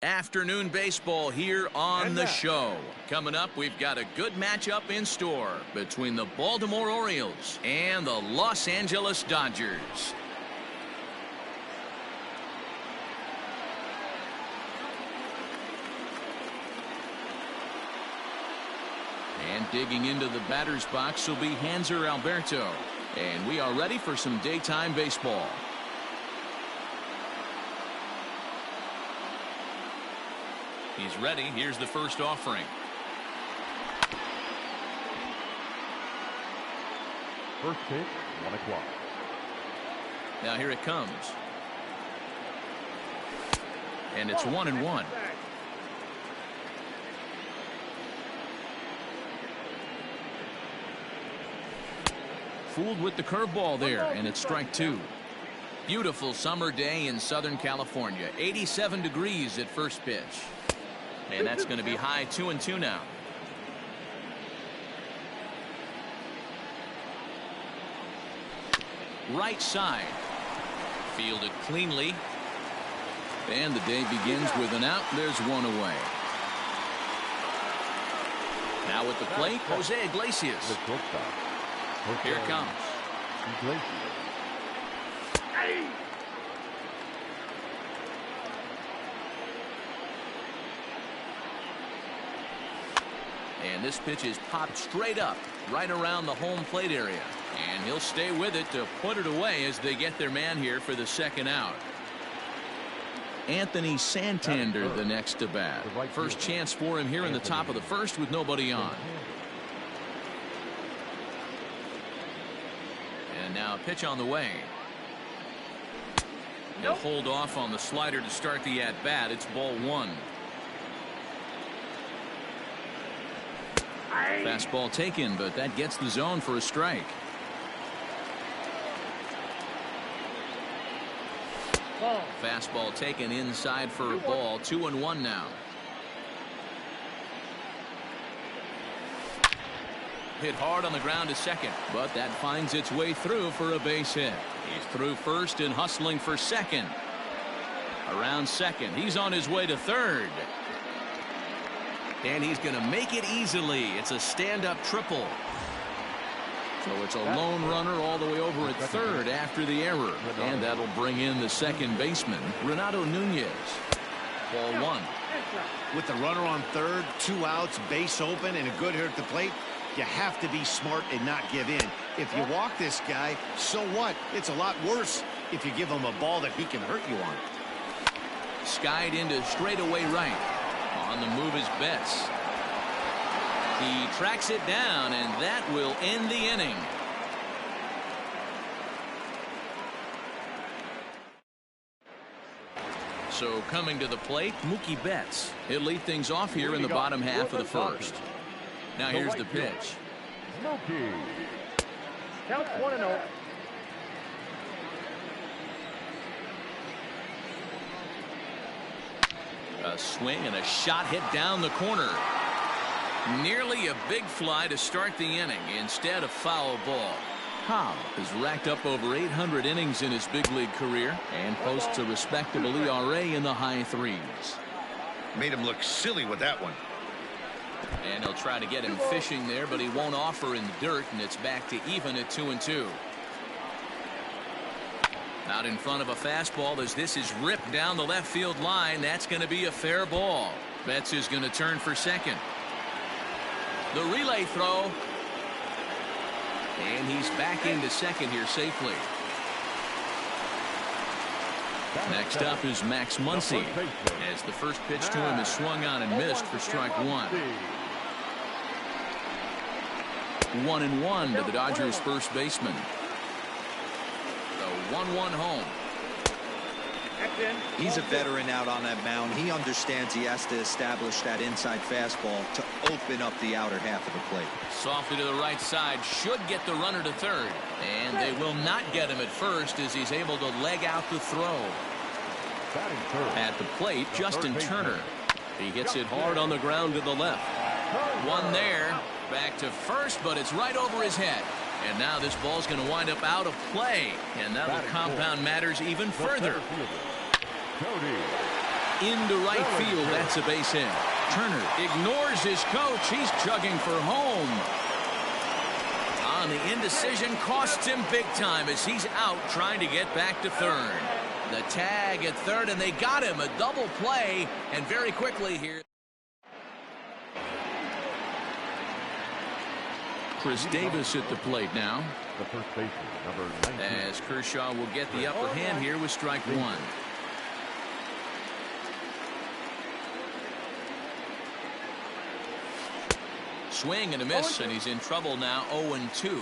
Afternoon baseball here on the show. Coming up, we've got a good matchup in store between the Baltimore Orioles and the Los Angeles Dodgers. And digging into the batter's box will be Hanser Alberto. And we are ready for some daytime baseball. He's ready. Here's the first offering. First pitch, 1 o'clock. Now here it comes. And it's 1-1. Fooled with the curveball there, and it's strike 2. Beautiful summer day in Southern California. 87 degrees at first pitch. And that's going to be high 2-2 now. Right side. Fielded cleanly. And the day begins with an out. There's one away. Now at the plate, Jose Iglesias. Here it comes. And this pitch is popped straight up, right around the home plate area. And he'll stay with it to put it away as they get their man here for the second out. Anthony Santander the next to bat. First chance for him here in the top of the first with nobody on. And now a pitch on the way. He'll hold off on the slider to start the at-bat. It's ball 1. Fastball taken, but that gets the zone for a strike. Fastball taken inside for a ball. 2-1 now. Hit hard on the ground to second, but that finds its way through for a base hit. He's through first and hustling for second. Around second, he's on his way to third. And he's going to make it easily. It's a stand-up triple. So it's a lone runner all the way over at third after the error. And that'll bring in the second baseman, Renato Nunez. Ball 1. With the runner on third, 2 outs, base open, and a good hitter at the plate, you have to be smart and not give in. If you walk this guy, so what? It's a lot worse if you give him a ball that he can hurt you on. Skied into straightaway right. On the move is Betts. He tracks it down, and that will end the inning. So coming to the plate, Mookie Betts. He'll lead things off here in the bottom half of the first. Now here's the pitch. Mookie. Count 1-0. A swing and a shot hit down the corner. Nearly a big fly to start the inning. Instead, a foul ball. Cobb has racked up over 800 innings in his big league career and posts a respectable ERA in the high 3s. Made him look silly with that one. And he'll try to get him fishing there, but he won't offer in the dirt, and it's back to even at 2-2. Out in front of a fastball as this is ripped down the left field line. That's going to be a fair ball. Betts is going to turn for second. The relay throw. And he's back into second here safely. Next up is Max Muncy, as the first pitch to him is swung on and missed for strike 1. 1-1 to the Dodgers' first baseman. The 1-1 home. He's a veteran out on that mound. He understands he has to establish that inside fastball to open up the outer half of the plate. Softly to the right side, should get the runner to third. And they will not get him at first as he's able to leg out the throw. At the plate, Justin Turner. He hits it hard on the ground to the left. One there. Back to first, but it's right over his head. And now this ball's going to wind up out of play. And that'll compound matters even further. into right field. That's a base hit. Turner ignores his coach. He's chugging for home. The indecision costs him big time as he's out trying to get back to third. The tag at third, and they got him. A double play, and very quickly here. Chris Davis at the plate now. The first baseman, number 19. As Kershaw will get the upper hand here with strike one. Swing and a miss, and he's in trouble now. 0-2.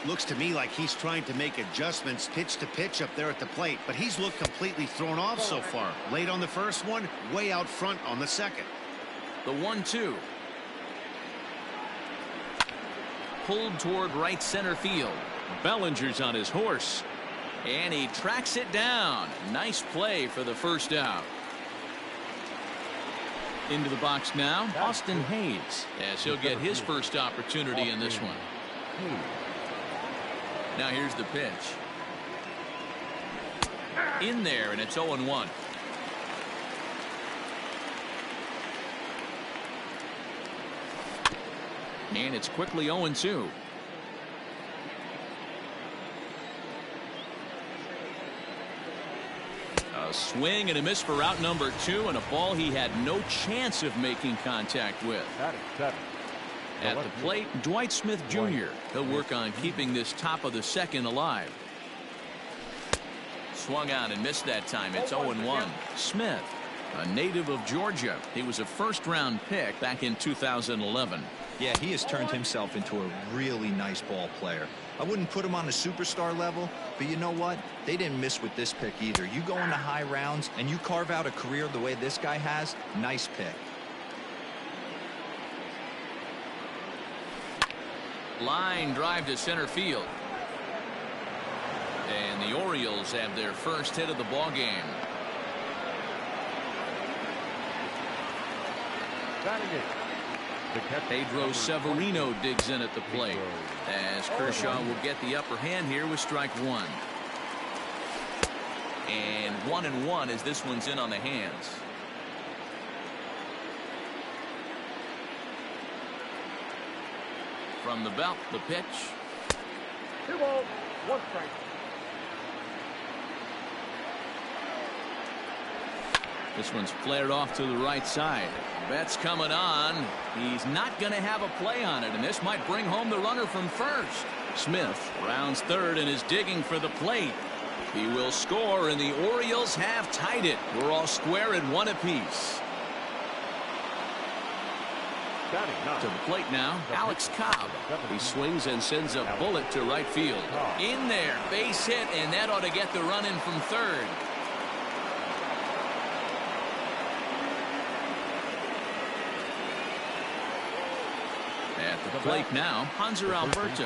Looks to me like he's trying to make adjustments pitch to pitch up there at the plate, but he's looked completely thrown off so far. Late on the first one, way out front on the second. The 1-2. Pulled toward right center field. Bellinger's on his horse, and he tracks it down. Nice play for the first out. Into the box now, Austin Hayes, as he'll get his first opportunity in this one. Now here's the pitch. In there, and it's 0-1. And it's quickly 0-2. A swing and a miss for out number 2, and a ball he had no chance of making contact with. At the plate, Dwight Smith Jr. He'll work on keeping this top of the second alive. Swung out and missed that time. It's 0-1. Smith, a native of Georgia. He was a first-round pick back in 2011. Yeah, he has turned himself into a really nice ball player. I wouldn't put him on a superstar level, but you know what? They didn't miss with this pick either. You go into high rounds and you carve out a career the way this guy has. Nice pick. Line drive to center field. And the Orioles have their first hit of the ball game. Pedro Severino digs in at the plate as Kershaw will get the upper hand here with strike one. And 1-1 as this one's in on the hands. From the belt, the pitch. 2 balls, 1 strike. This one's flared off to the right side. Betts coming on. He's not going to have a play on it, and this might bring home the runner from first. Smith rounds third and is digging for the plate. He will score, and the Orioles have tied it. We're all square at 1 apiece. To the plate now, Alex Cobb. He swings and sends a bullet to right field. In there, base hit, and that ought to get the run in from third. At the plate now, Hanser Alberto,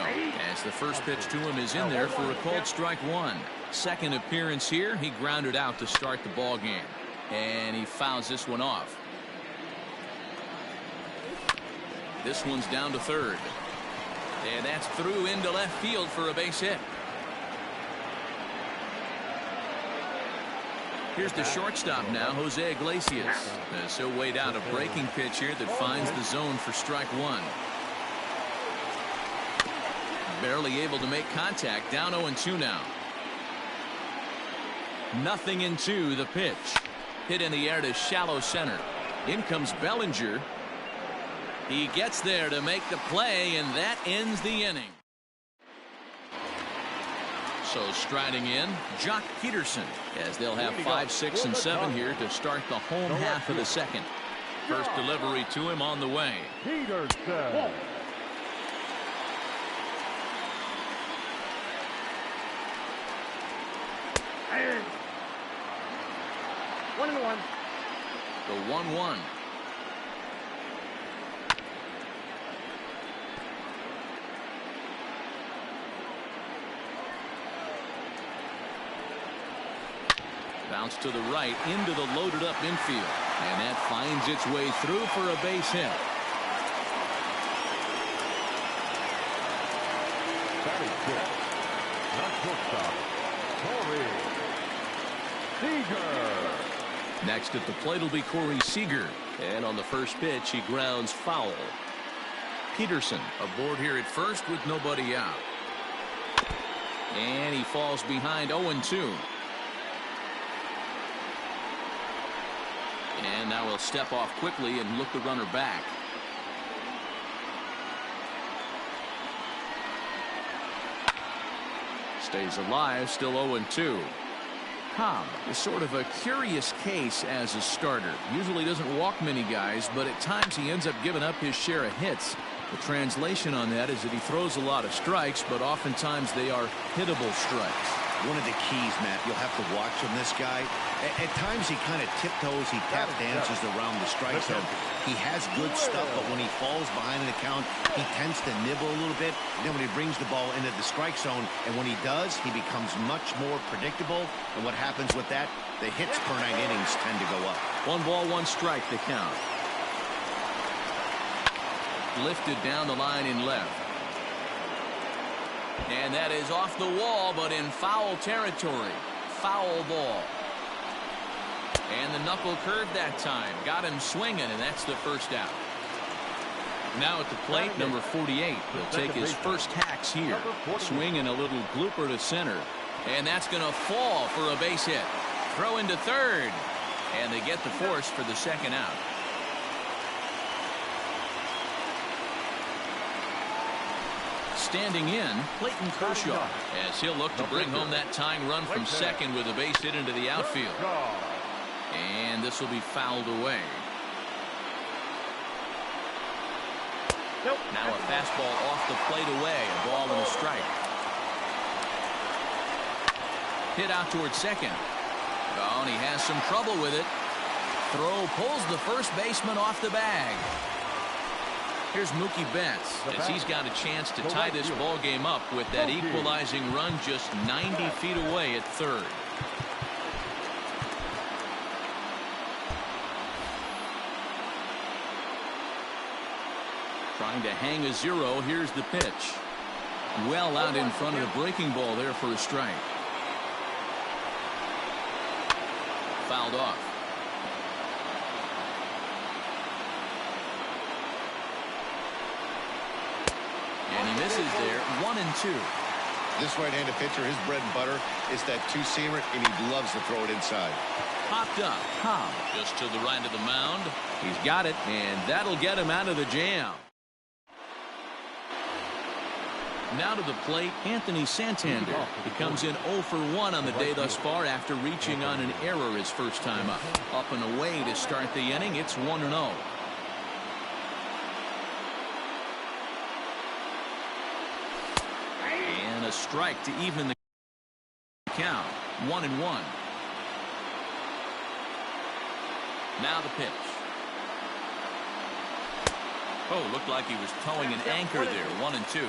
as the first pitch to him is in there for a called strike one. Second appearance here, he grounded out to start the ball game, and he fouls this one off. This one's down to third, and that's through into left field for a base hit. Here's the shortstop now, Jose Iglesias. So weighed out a breaking pitch here that finds the zone for strike one. Barely able to make contact, down 0-2 now. 0-2 the pitch. Hit in the air to shallow center. In comes Bellinger. He gets there to make the play, and that ends the inning. So striding in, Jock Peterson, as they'll have 5, 6, and 7 here to start the home half of the second. First delivery to him on the way. Peterson. And 1-1. The 1-1. Bounce to the right into the loaded up infield, and that finds its way through for a base hit. That is good. Not shortstop. Corey Seager. Next at the plate will be Corey Seager. And on the first pitch, he grounds foul. Peterson aboard here at first with nobody out. And he falls behind 0-2. And now he'll step off quickly and look the runner back. Stays alive, still 0-2. Cobb is sort of a curious case as a starter. Usually doesn't walk many guys, but at times he ends up giving up his share of hits. The translation on that is that he throws a lot of strikes, but oftentimes they are hittable strikes. One of the keys, Matt, you'll have to watch from this guy. At times he kind of tiptoes, he tap dances around the strike zone. He has good stuff, but when he falls behind an account, he tends to nibble a little bit. Then when he brings the ball into the strike zone, and when he does, he becomes much more predictable. And what happens with that? The hits per 9 innings tend to go up. 1 ball, 1 strike, the count. Lifted down the line in left. And that is off the wall, but in foul territory. Foul ball. And the knuckle curve that time. Got him swinging, and that's the first out. Now at the plate, number 48. He'll take his first hacks here. Swinging a little blooper to center. And that's going to fall for a base hit. Throw into third. And they get the force for the second out. Standing in, Clayton Kershaw, as he'll look to bring home that tying run from second with a base hit into the outfield. And this will be fouled away. Now a fastball off the plate away, a ball and a strike. Hit out towards second. Oh, and he has some trouble with it. Throw pulls the first baseman off the bag. Here's Mookie Betts as he's got a chance to tie this ball game up with that equalizing run just 90 feet away at third. Trying to hang a 0. Here's the pitch. Well out in front of the breaking ball there for a strike. Fouled off. And he misses there. 1-2. This right-handed pitcher, his bread and butter is that two-seamer, and he loves to throw it inside. Popped up. Cobb just to the right of the mound. He's got it, and that'll get him out of the jam. Now to the plate, Anthony Santander. He comes in 0 for 1 on the day thus far after reaching on an error his first time up. Up and away to start the inning. It's 1-0. And a strike to even the count. 1-1. Now the pitch. Oh, looked like he was towing an anchor there. 1-2.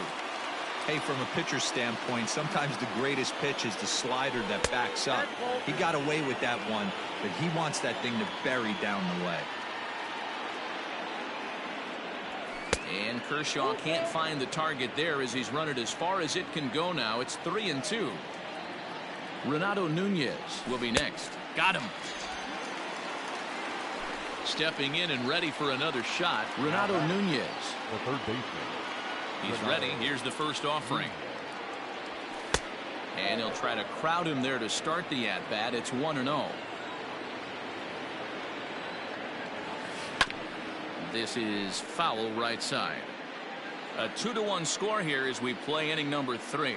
Hey, from a pitcher's standpoint, sometimes the greatest pitch is the slider that backs up. He got away with that one, but he wants that thing to bury down the way. And Kershaw can't find the target there as he's run it as far as it can go now. It's 3-2. Renato Nunez will be next. Got him. Stepping in and ready for another shot, Renato Nunez. The third baseman. He's ready. Here's the first offering. And he'll try to crowd him there to start the at-bat. It's 1-0. This is foul right side. A 2-1 score here as we play inning number 3.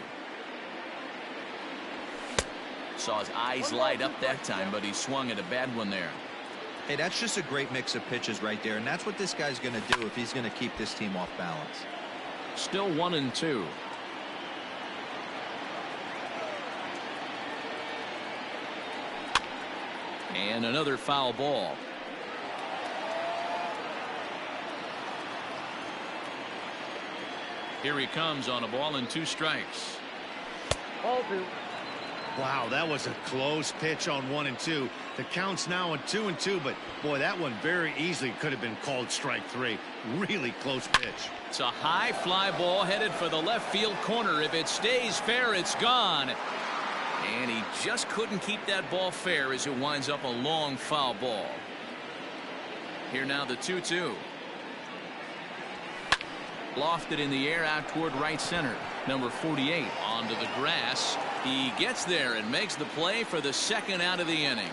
Saw his eyes light up that time, but he swung at a bad one there. Hey, that's just a great mix of pitches right there, and that's what this guy's going to do if he's going to keep this team off balance. Still 1-2. And another foul ball. Here he comes on a ball and 2 strikes. Ball 2. Wow, that was a close pitch on 1-2. The count's now at 2-2, but boy, that one very easily could have been called strike 3. Really close pitch. It's a high fly ball headed for the left field corner. If it stays fair, it's gone. And he just couldn't keep that ball fair as it winds up a long foul ball. Here now the 2-2. Lofted in the air out toward right center. Number 48 onto the grass. He gets there and makes the play for the second out of the inning.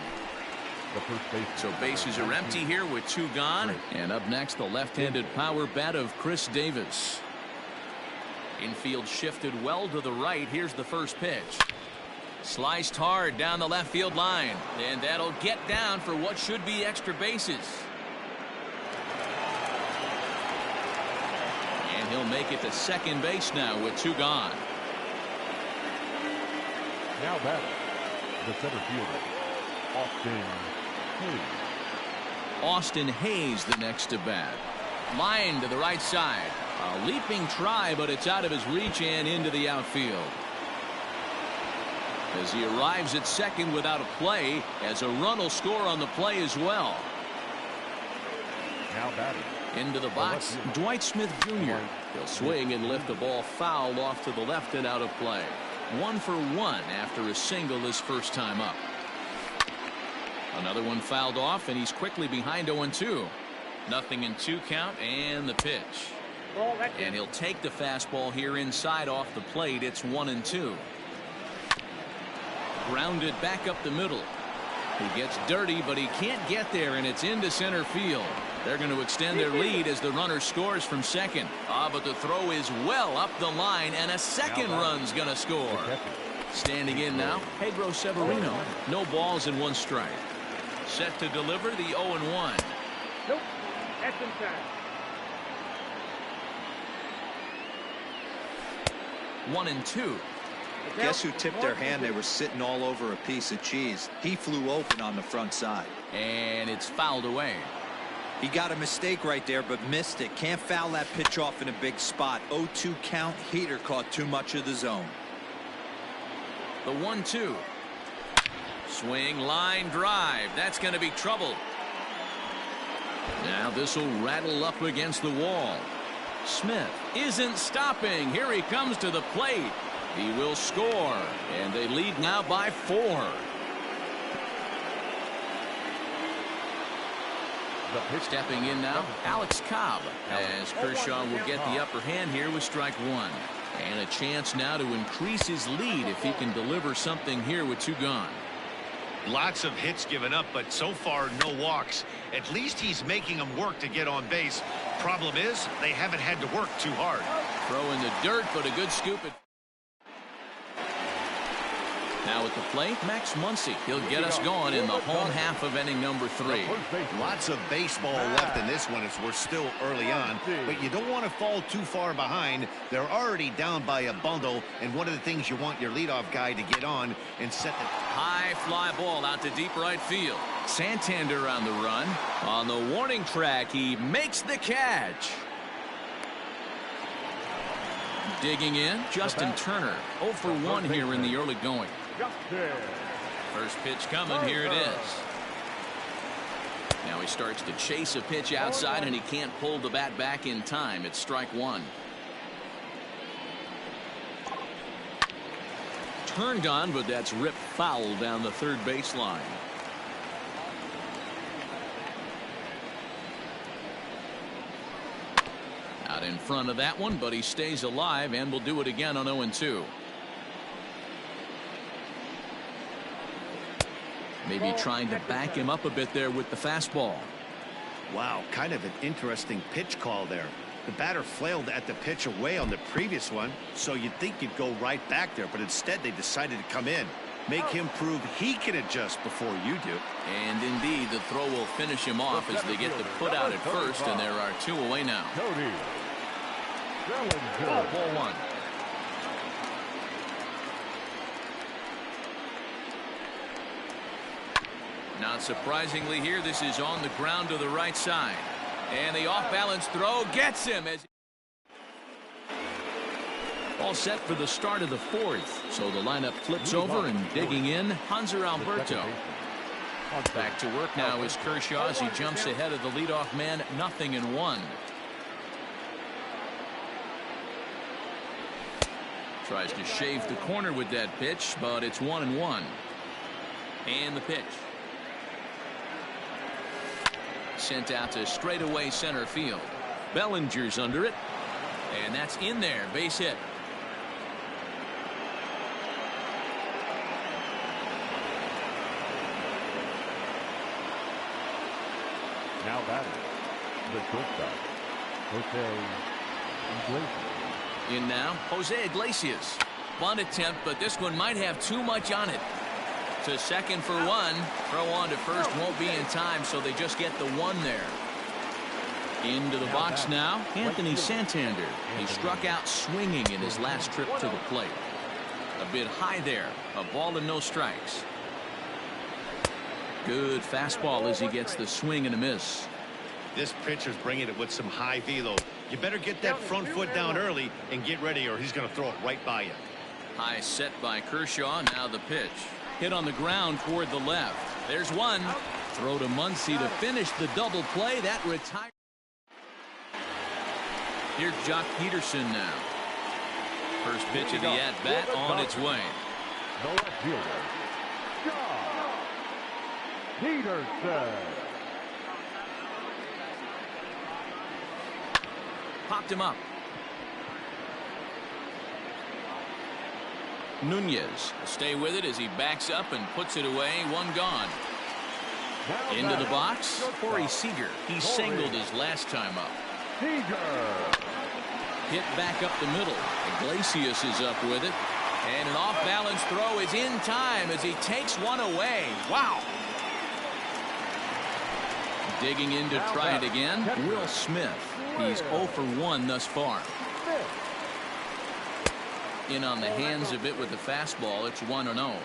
So bases are empty here with 2 gone. And up next, the left-handed power bat of Chris Davis. Infield shifted well to the right. Here's the first pitch. Sliced hard down the left field line. And that'll get down for what should be extra bases. And he'll make it to second base now with 2 gone. Now batting, the center fielder, Austin Hayes the next to bat. Line to the right side. A leaping try, but it's out of his reach and into the outfield. As he arrives at second without a play, as a run will score on the play as well. Now batting. Into the box, Dwight Smith Jr. He'll swing and lift the ball foul off to the left and out of play. 1 for 1 after a single his first time up. Another one fouled off, and he's quickly behind 0-2. Nothing in 2 count, and the pitch. And he'll take the fastball here inside off the plate. It's 1-2. Grounded back up the middle. He gets dirty, but he can't get there, and it's into center field. They're going to extend their lead as the runner scores from second. But the throw is well up the line, and a second run's going to score. Standing in now, Pedro Severino. No balls and 1 strike. Set to deliver the 0-1. Nope. That's inside. 1-2. Guess who tipped their hand? They were sitting all over a piece of cheese. He flew open on the front side. And it's fouled away. He got a mistake right there, but missed it. Can't foul that pitch off in a big spot. 0-2 count. Heater caught too much of the zone. The 1-2. Swing, line, drive. That's going to be trouble. Now this will rattle up against the wall. Smith isn't stopping. Here he comes to the plate. He will score, and they lead now by 4. Stepping in now, Alex Cobb, as Kershaw will get the upper hand here with strike 1. And a chance now to increase his lead if he can deliver something here with 2 gone. Lots of hits given up, but so far no walks. At least he's making them work to get on base. Problem is, they haven't had to work too hard. Throw in the dirt, but a good scoop. Now at the plate, Max Muncy. He'll get us going in the home half of inning number 3. Lots of baseball left in this one as we're still early on, but you don't want to fall too far behind. They're already down by a bundle, and one of the things you want your leadoff guy to get on and set the high fly ball out to deep right field. Santander on the run. On the warning track, he makes the catch. Digging in, Justin Turner. 0 for 1 here in the early going. First pitch coming. Here it is. Now he starts to chase a pitch outside, and he can't pull the bat back in time. It's strike 1. Turned on, but that's ripped foul down the third baseline. Out in front of that one, but he stays alive and will do it again on 0-2. Maybe trying to back him up a bit there with the fastball. Wow, kind of an interesting pitch call there. The batter flailed at the pitch away on the previous one, so you'd think you'd go right back there, but instead they decided to come in. Make him prove he can adjust before you do. And indeed, the throw will finish him off as they get the put out at first, and there are 2 away now. 4-1. Not surprisingly here, this is on the ground to the right side. And the off-balance throw gets him. As all set for the start of the 4th. So the lineup flips over, and digging in, Hanser Alberto. Back to work now is Kershaw as he jumps ahead of the leadoff man. 0-1. Tries to shave the corner with that pitch, but it's 1-1. And the pitch. Sent out to straightaway center field. Bellinger's under it. And that's in there. Base hit. Now batting, the shortstop, Jose Iglesias. In now, Jose Iglesias. Bunt attempt, but this one might have too much on it. To second for one. Throw on to first won't be in time, so they just get the one there. Into the box now, Anthony Santander. He struck out swinging in his last trip to the plate. A bit high there. A ball and no strikes. Good fastball as he gets the swing and a miss. This pitcher's bringing it with some high velo. You better get that front foot down early and get ready, or he's going to throw it right by you. High set by Kershaw. Now the pitch. Hit on the ground toward the left. There's one. Throw to Muncy to finish the double play. That retires. Here's Jock Peterson now. First pitch of the at-bat on its way. The left fielder, Jock Peterson. Popped him up. Nunez will stay with it as he backs up and puts it away. One gone. Into the box, Corey Seager. He singled his last time up. Hit back up the middle. Iglesias is up with it. And an off-balance throw is in time as he takes one away. Wow. Digging in to try it again, Will Smith. He's 0 for 1 thus far. In on the hands a bit with the fastball. It's 1-0.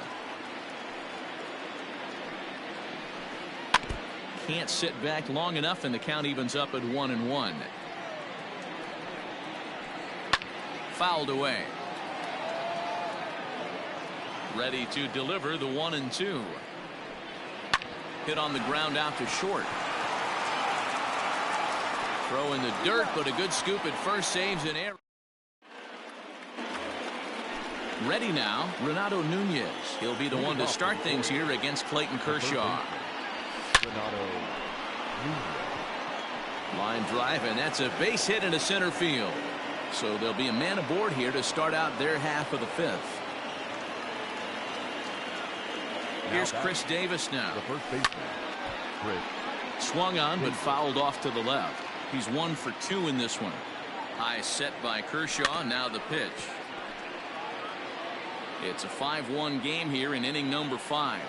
Can't sit back long enough, and the count evens up at 1-1. Fouled away. Ready to deliver the 1-2. Hit on the ground out to short. Throw in the dirt, but a good scoop at first, saves an error. Ready now, Renato Nunez. He'll be the one to start things here against Clayton Kershaw. Line drive, and that's a base hit into center field. So there'll be a man aboard here to start out their half of the fifth. Here's Chris Davis now. The first baseman, Chris. Swung on, but fouled off to the left. He's 1 for 2 in this one. High set by Kershaw. Now the pitch. It's a 5-1 game here in inning number 5.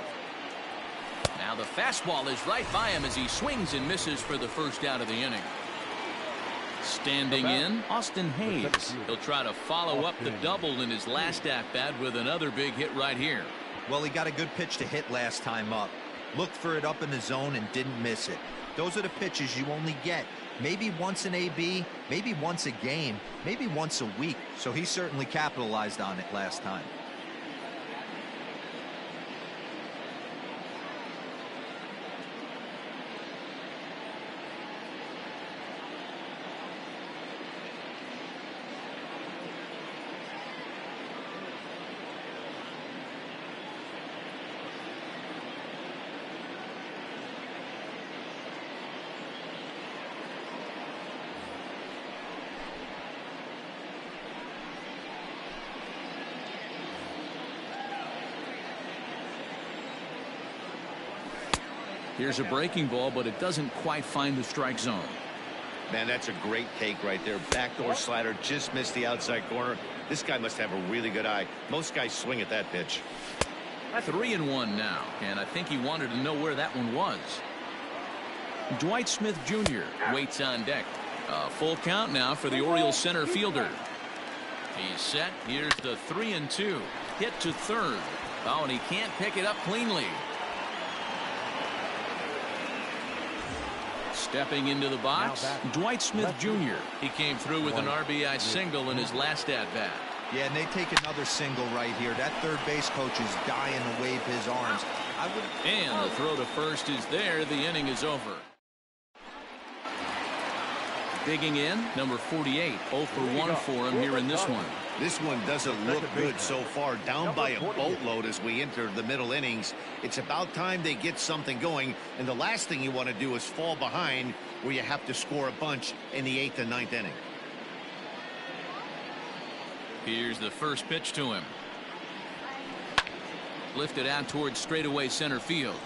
Now the fastball is right by him as he swings and misses for the first out of the inning. Standing in, Austin Hayes. He'll try to follow up the double in his last at-bat with another big hit right here. Well, he got a good pitch to hit last time up. Looked for it up in the zone and didn't miss it. Those are the pitches you only get maybe once an AB, maybe once a game, maybe once a week. So he certainly capitalized on it last time. Here's a breaking ball, but it doesn't quite find the strike zone. Man, that's a great take right there. Backdoor slider, just missed the outside corner. This guy must have a really good eye. Most guys swing at that pitch. 3-1 now, and I think he wanted to know where that one was. Dwight Smith Jr. waits on deck. A full count now for the Orioles center fielder. He's set. Here's the 3-2. Hit to third. Oh, and he can't pick it up cleanly. Stepping into the box, Dwight Smith Jr. He came through with an RBI single in his last at-bat. Yeah, and they take another single right here. That third base coach is dying to wave his arms. And the throw to first is there. The inning is over. Digging in, number 48, 0 for 1 for him here in this one. This one doesn't look good so far. Down by a boatload as we enter the middle innings. It's about time they get something going. And the last thing you want to do is fall behind where you have to score a bunch in the 8th and 9th inning. Here's the first pitch to him. Lifted out towards straightaway center field.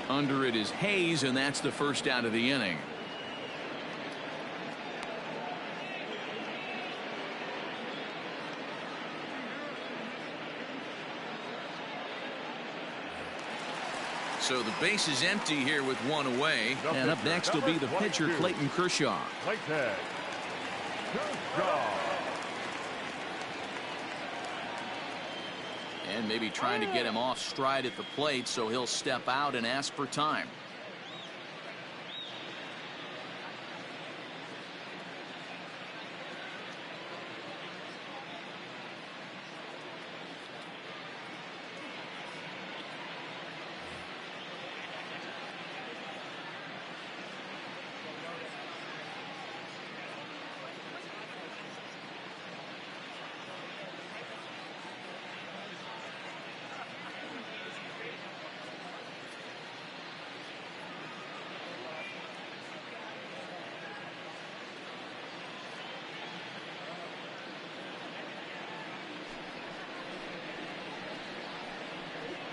Under it is Hayes, and that's the first out of the inning. So the base is empty here with one away. And up next will be the pitcher, Clayton Kershaw. And maybe trying to get him off stride at the plate, so he'll step out and ask for time.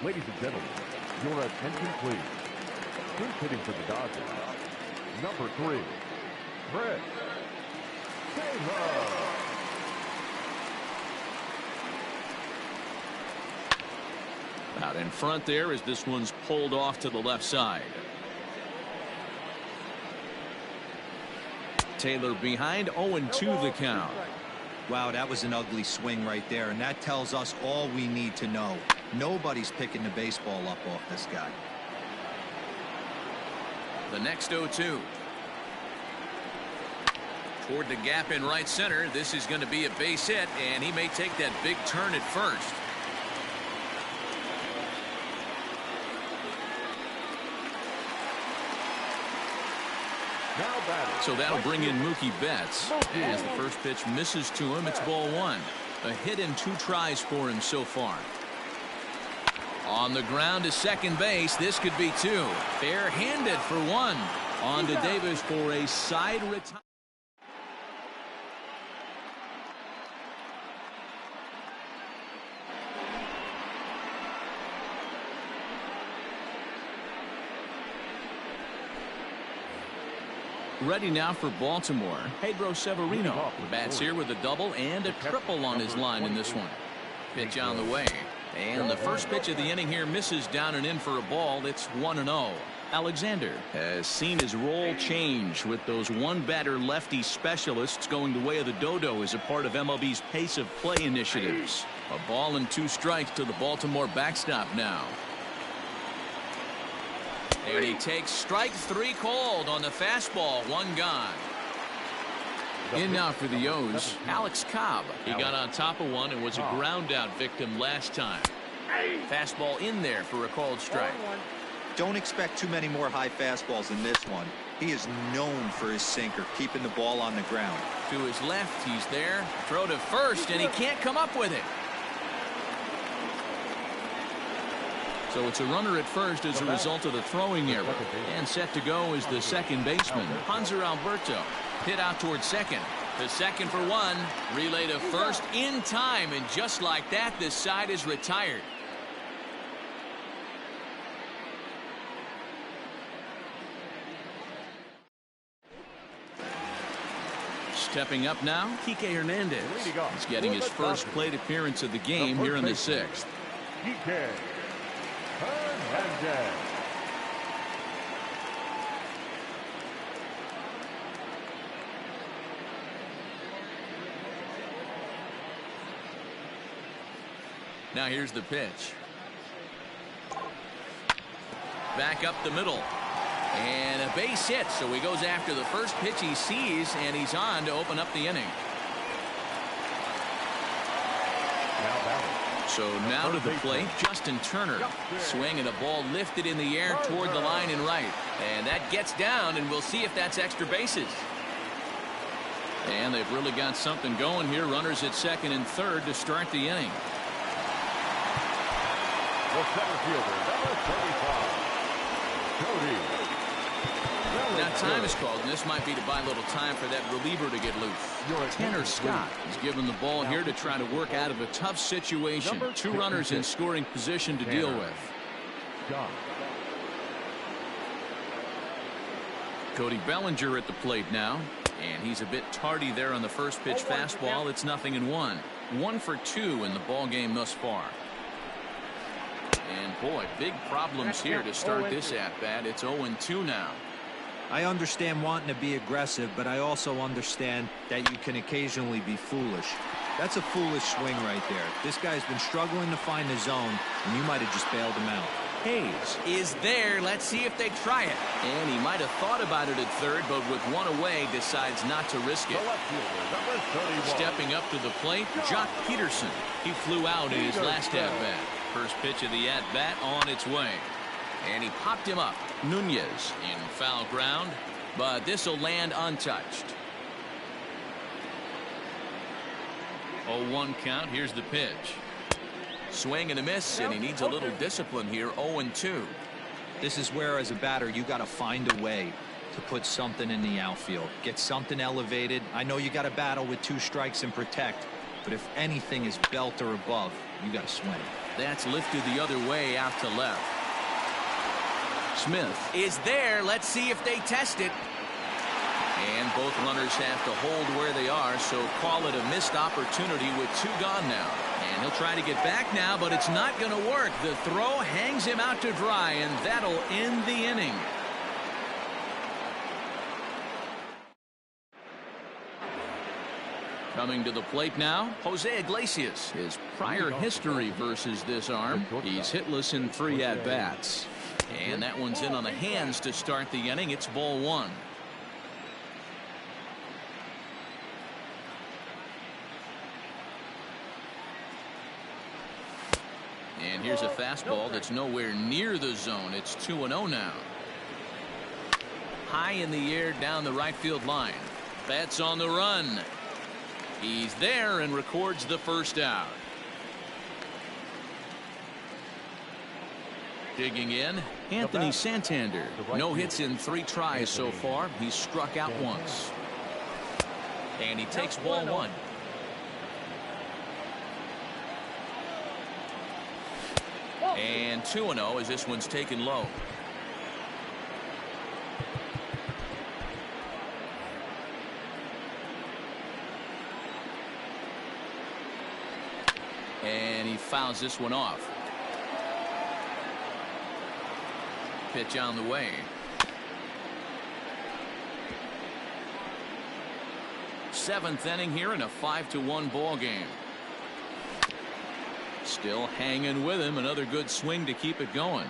Ladies and gentlemen, your attention please. Who's hitting for the Dodgers? Number 3, Brett Taylor. Out in front there as this one's pulled off to the left side. Taylor behind, 0-2 the count. Wow, that was an ugly swing right there, and that tells us all we need to know. Nobody's picking the baseball up off this guy. The next 0-2. Toward the gap in right center. This is going to be a base hit, and he may take that big turn at first. So that'll bring in Mookie Betts. As the first pitch misses to him, it's ball 1. A hit in 2 tries for him so far. On the ground to second base. This could be 2. Bare-handed for 1. On to Davis for a side retirement. Ready now for Baltimore, Pedro Severino. Bats here with a double and a triple on his line in this one. Pitch on the way. And the first pitch of the inning here misses down and in for a ball. It's 1-0. Alexander has seen his role change with those one-batter lefty specialists going the way of the dodo as a part of MLB's pace of play initiatives. A ball and 2 strikes to the Baltimore backstop now. And he takes strike 3 called on the fastball. 1 gone. In now for the O's, Alex Cobb. He got on top of one and was a ground out victim last time. Fastball in there for a called strike. Don't expect too many more high fastballs in this one. He is known for his sinker, keeping the ball on the ground. To his left, he's there. Throw to first, and he can't come up with it. So it's a runner at first as a result of the throwing error. And set to go is the second baseman, Hanser Alberto. Hit out towards second. The second for 1. Relay to first in time. And just like that, this side is retired. Stepping up now, Kike Hernandez. He's getting his first plate appearance of the game here in the 6th. Kike Hernandez. Now here's the pitch. Back up the middle. And a base hit, so he goes after the first pitch he sees, and he's on to open up the inning. So now to the plate, Justin Turner. Swing and a ball lifted in the air toward the line and right. And that gets down, and we'll see if that's extra bases. And they've really got something going here. Runners at second and third to start the inning. The center fielder, number 35, Cody. Now time is called, and this might be to buy a little time for that reliever to get loose. Tanner Scott is given the ball here to try to work out of a tough situation. Two runners in scoring position to deal with. Cody Bellinger at the plate now. And he's a bit tardy there on the first pitch fastball. It's 0-1. 1 for 2 in the ball game thus far. And boy, big problems here to start this at-bat. It's 0-2 now. I understand wanting to be aggressive, but I also understand that you can occasionally be foolish. That's a foolish swing right there. This guy's been struggling to find the zone, and you might have just bailed him out. Hayes is there. Let's see if they try it. And he might have thought about it at third, but with one away, decides not to risk it. Stepping up to the plate, Jock Peterson. He flew out in his last at-bat. First pitch of the at-bat on its way. And he popped him up. Nunez in foul ground, but this will land untouched. 0-1 count. Here's the pitch. Swing and a miss, and he needs a little discipline here. 0-2. This is where, as a batter, you got to find a way to put something in the outfield. Get something elevated. I know you got to battle with 2 strikes and protect, but if anything is belt or above, you got to swing. That's lifted the other way out to left. Smith is there. Let's see if they test it. And both runners have to hold where they are, so call it a missed opportunity with 2 gone now. And he'll try to get back now, but it's not going to work. The throw hangs him out to dry, and that'll end the inning. Coming to the plate now, Jose Iglesias. His prior history versus this arm. He's hitless in 3 at-bats. And that one's in on the hands to start the inning. It's ball 1. And here's a fastball that's nowhere near the zone. It's 2-0 now. High in the air down the right field line. Betts on the run. He's there and records the first out. Digging in, Anthony Santander. No hits in 3 tries so far. He's struck out once. And he takes ball 1. And 2-0 as this one's taken low. And he fouls this one off. Pitch on the way. Seventh inning here in a 5-1 ball game. Still hanging with him. Another good swing to keep it going.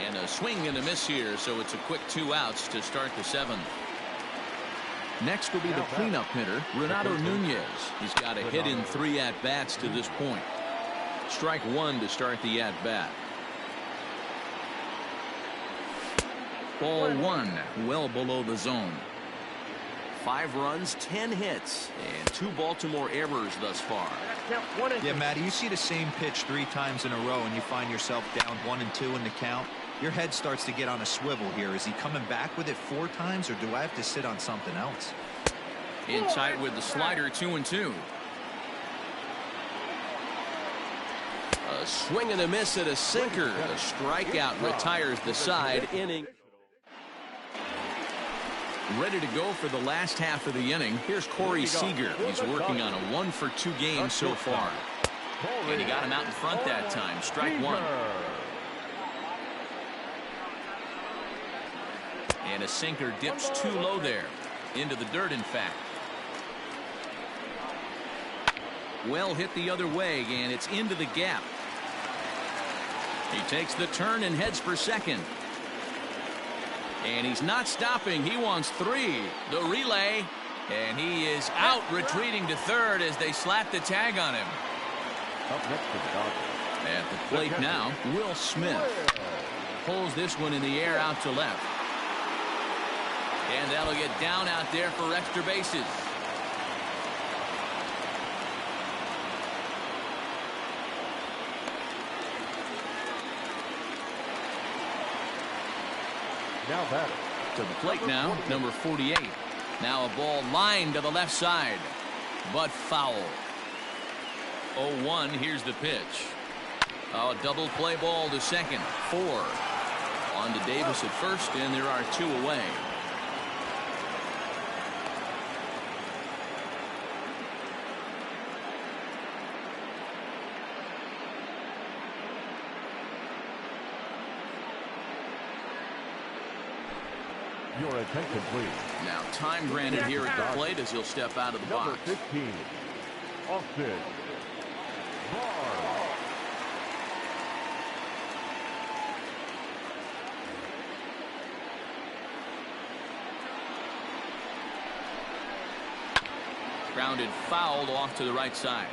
And a swing and a miss here, so it's a quick 2 outs to start the 7th. Next will be the cleanup hitter, Renato Nunez. He's got a hit in 3 at-bats to this point. Strike 1 to start the at-bat. Ball 1, well below the zone. 5 runs, 10 hits, and 2 Baltimore errors thus far. Yeah, Matty, you see the same pitch 3 times in a row and you find yourself down 1-2 in the count. Your head starts to get on a swivel here. Is he coming back with it 4 times, or do I have to sit on something else? In tight with the slider, 2-2. A swing and a miss at a sinker. The strikeout retires the side. Inning. Ready to go for the last half of the inning. Here's Corey Seager. He's working on a 1-for-2 game so far. And he got him out in front that time. Strike 1. And a sinker dips too low there. Into the dirt, in fact. Well hit the other way, and it's into the gap. He takes the turn and heads for second. And he's not stopping. He wants 3. The relay. And he is out, retreating to third as they slap the tag on him. Up next to the Dodgers. At the plate now, Will Smith. Pulls this one in the air out to left. And that'll get down out there for extra bases. Now batting. To the plate now, number 48. Now a ball lined to the left side, but foul. 0-1, here's the pitch. A double play ball to second. 4. On to Davis at first, and there are 2 away. Your attention, please. Now time granted here at the plate as he'll step out of the box. Number 15, Austin Barr. Grounded foul off to the right side.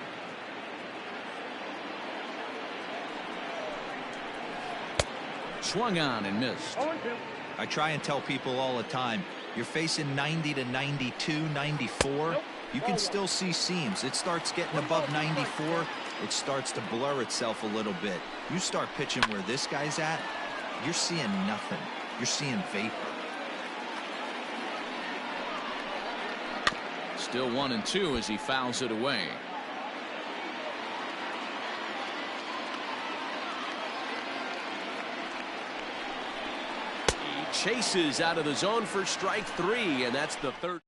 Swung on and missed. I try and tell people all the time, you're facing 90 to 92, 94. You can still see seams. It starts getting above 94. It starts to blur itself a little bit. You start pitching where this guy's at, you're seeing nothing. You're seeing vapor. Still 1-2 as he fouls it away. He chases out of the zone for strike 3, and that's the third.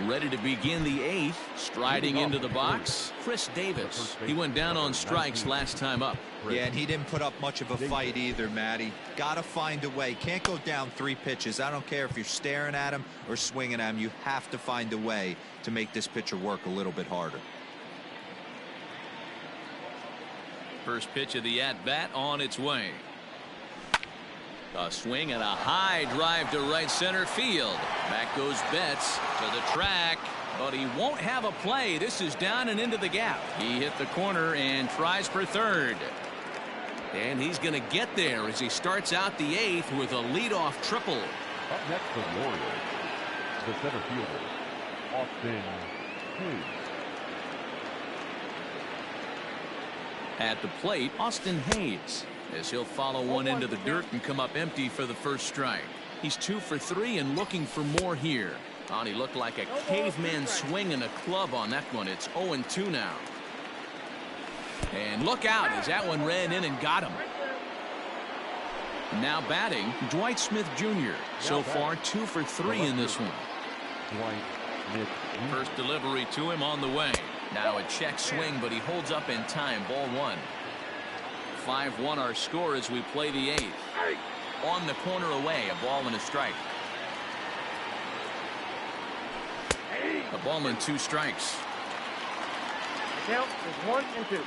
Ready to begin the 8th, striding into the box, Chris Davis. He went down on strikes last time up. Yeah, and he didn't put up much of a fight either, Matty. Gotta find a way. Can't go down 3 pitches. I don't care if you're staring at him or swinging at him. You have to find a way to make this pitcher work a little bit harder. First pitch of the at-bat on its way. A swing and a high drive to right center field. Back goes Betts to the track, but he won't have a play. This is down and into the gap. He hit the corner and tries for third. And he's going to get there as he starts out the 8th with a leadoff triple. Up next, the Warriors, the center fielder, Austin Hayes. At the plate, Austin Hayes, as he'll follow one into the dirt and come up empty for the first strike. He's 2 for 3 and looking for more here. Oh, he looked like a caveman swinging a club on that one. It's 0-2 now. And look out as that one ran in and got him. Now batting, Dwight Smith Jr. So far 2 for 3 in this one. Dwight Smith Jr. First delivery to him on the way. Now a check swing, but he holds up in time. Ball 1. 5-1 our score as we play the 8th. On the corner away, a ball and a strike. A ball and 2 strikes. The count is 1-2.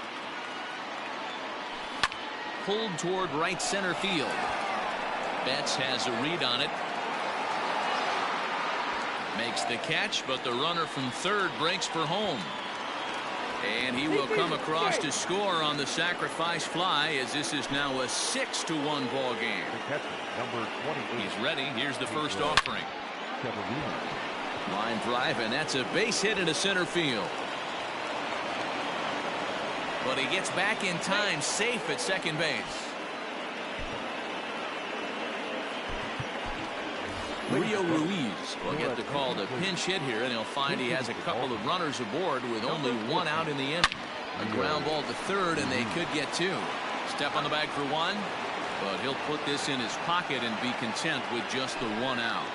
Pulled toward right center field. Betts has a read on it. Makes the catch, but the runner from third breaks for home. And he will come across to score on the sacrifice fly, as this is now a 6-1 ball game. The catcher, number 28. He's ready. Here's the first offering. Line drive, and that's a base hit into center field. But he gets back in time, safe at second base. Rio Ruiz will get the call to pinch hit here, and he'll find he has a couple of runners aboard with only 1 out in the inning. A ground ball to third, and they could get 2. Step on the bag for 1, but he'll put this in his pocket and be content with just the 1 out.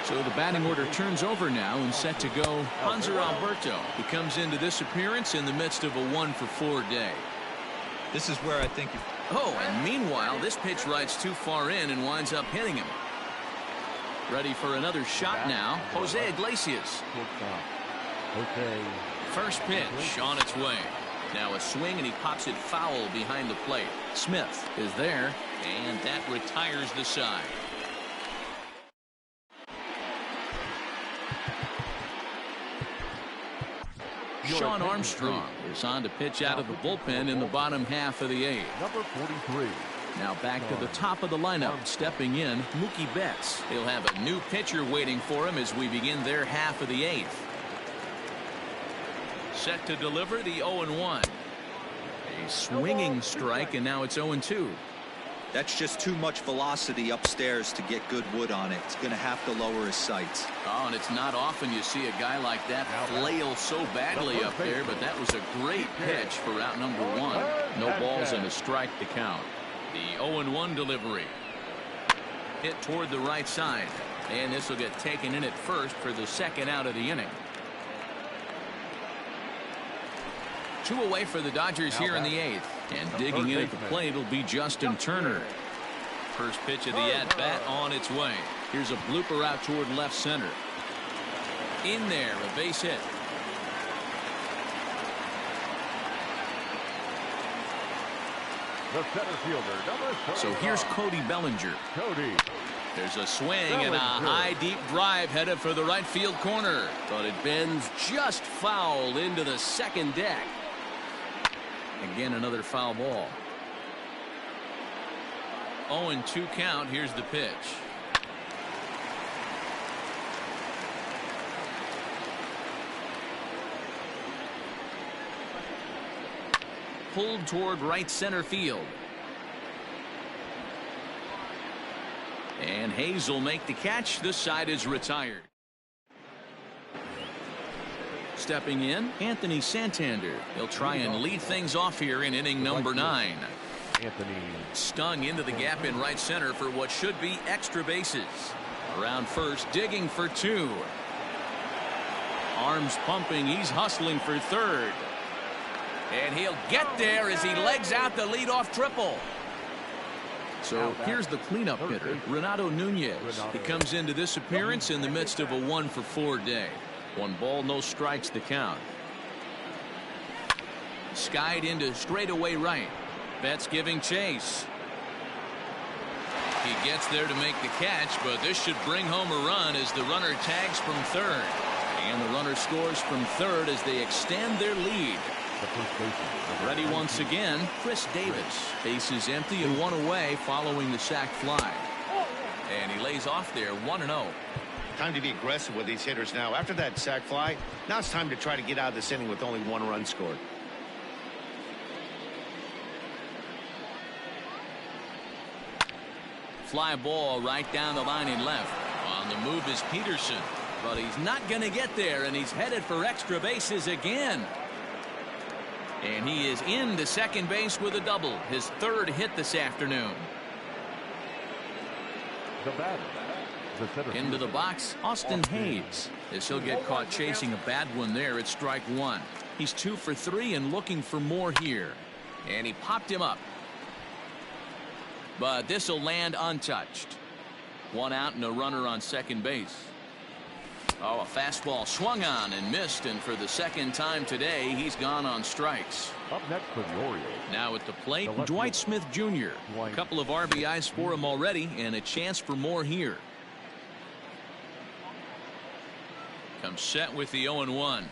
So the batting order turns over now, and set to go Hanser Alberto, who comes into this appearance in the midst of a 1 for 4 day. This is where I think Oh, and meanwhile, this pitch rides too far in and winds up hitting him. Ready for another shot now, Jose Iglesias. First pitch on its way. Now a swing, and he pops it foul behind the plate. Smith is there, and that retires the side. Sean Armstrong is on to pitch out of the bullpen in the bottom half of the 8th. Number 43. Now back to the top of the lineup, stepping in, Mookie Betts. He'll have a new pitcher waiting for him as we begin their half of the 8th. Set to deliver the 0-1. A swinging strike, and now it's 0-2. That's just too much velocity upstairs to get good wood on it. It's going to have to lower his sights. Oh, and it's not often you see a guy like that flail so badly up there, but that was a great pitch for out number 1. No balls and a strike to count. The 0-1 delivery. Hit toward the right side, and this will get taken in at first for the second out of the inning. 2 away for the Dodgers here in the 8th. And digging in at the plate will be Justin Turner. First pitch of the at-bat on its way. Here's a blooper out toward left center. In there, a base hit. The center fielder, number 35. So here's Cody Bellinger. Cody. There's a swing and a high deep drive headed for the right field corner. But it bends just foul into the second deck. Again, another foul ball. 0-2 count. Here's the pitch. Pulled toward right center field. And Hayes will make the catch. This side is retired. Stepping in, Anthony Santander. He'll try and lead things off here in inning number 9. Anthony. Stung into the gap in right center for what should be extra bases. Around first, digging for 2. Arms pumping, he's hustling for third. And he'll get there as he legs out the leadoff triple. So here's the cleanup hitter, Renato Nunez. He comes into this appearance in the midst of a 1-for-4 day. 1 ball, no strikes to count. Skied into straightaway right. Betts giving chase. He gets there to make the catch, but this should bring home a run as the runner tags from third. And the runner scores from third as they extend their lead. Ready once again, Chris Davis. Base is empty and 1 away following the sac fly. And he lays off there 1-0. Time to be aggressive with these hitters now. After that sac fly, now it's time to try to get out of this inning with only 1 run scored. Fly ball right down the line and left. On the move is Peterson, but he's not going to get there, and he's headed for extra bases again. And he is into second base with a double, his 3rd hit this afternoon. The batter. Into the box, Austin Hayes. As he'll get caught chasing a bad one there at strike 1. He's 2 for 3 and looking for more here. And he popped him up. But this will land untouched. 1 out and a runner on second base. Oh, a fastball swung on and missed, and for the 2nd time today, he's gone on strikes. Up next for the Orioles. Now at the plate, Dwight Smith Jr. A couple of RBIs for him already, and a chance for more here. Comes set with the 0-1.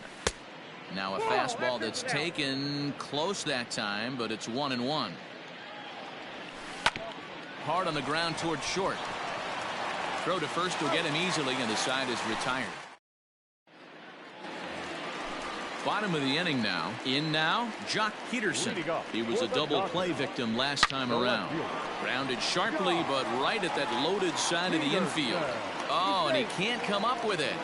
Now a fastball that's taken close that time, but it's 1-1. Hard on the ground toward short. Throw to first will get him easily, and the side is retired. Bottom of the inning now. In now, Jock Peterson. He was a double play victim last time around. Grounded sharply, but right at that loaded side of the infield. Oh, and he can't come up with it.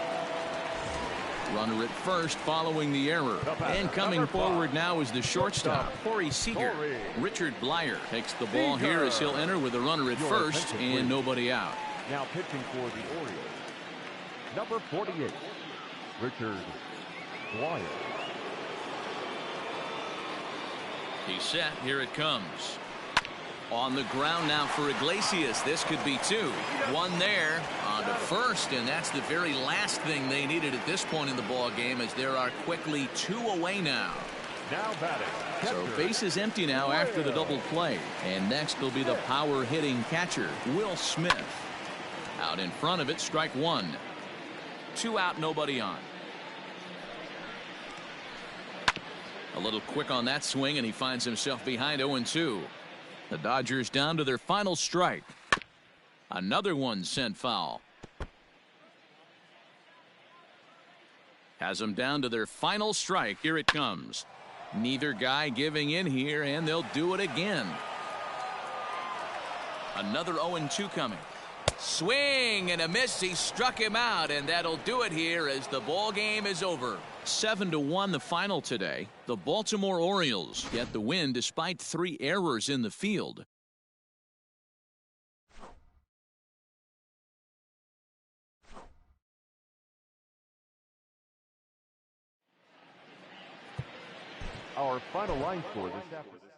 Runner at first following the error. And coming forward now is the shortstop, Corey Seager. Richard Blyer takes the ball here as he'll enter with a runner at first and nobody out. Now pitching for the Orioles, number 48, Richard Blyer. He's set. Here it comes. On the ground now for Iglesias. This could be 2. 1 there on to first, and that's the very last thing they needed at this point in the ball game, as there are quickly 2 away now. Now batting. So base is empty now after the double play, and next will be the power hitting catcher, Will Smith. Out in front of it, strike 1. 2 out, nobody on. A little quick on that swing, and he finds himself behind 0-2. The Dodgers down to their final strike. Another one sent foul. Has them down to their final strike. Here it comes. Neither guy giving in here, and they'll do it again. Another 0-2 coming. Swing and a miss. He struck him out, and that'll do it here as the ball game is over. 7-1 the final today. The Baltimore Orioles get the win despite 3 errors in the field. Our final line score this afternoon.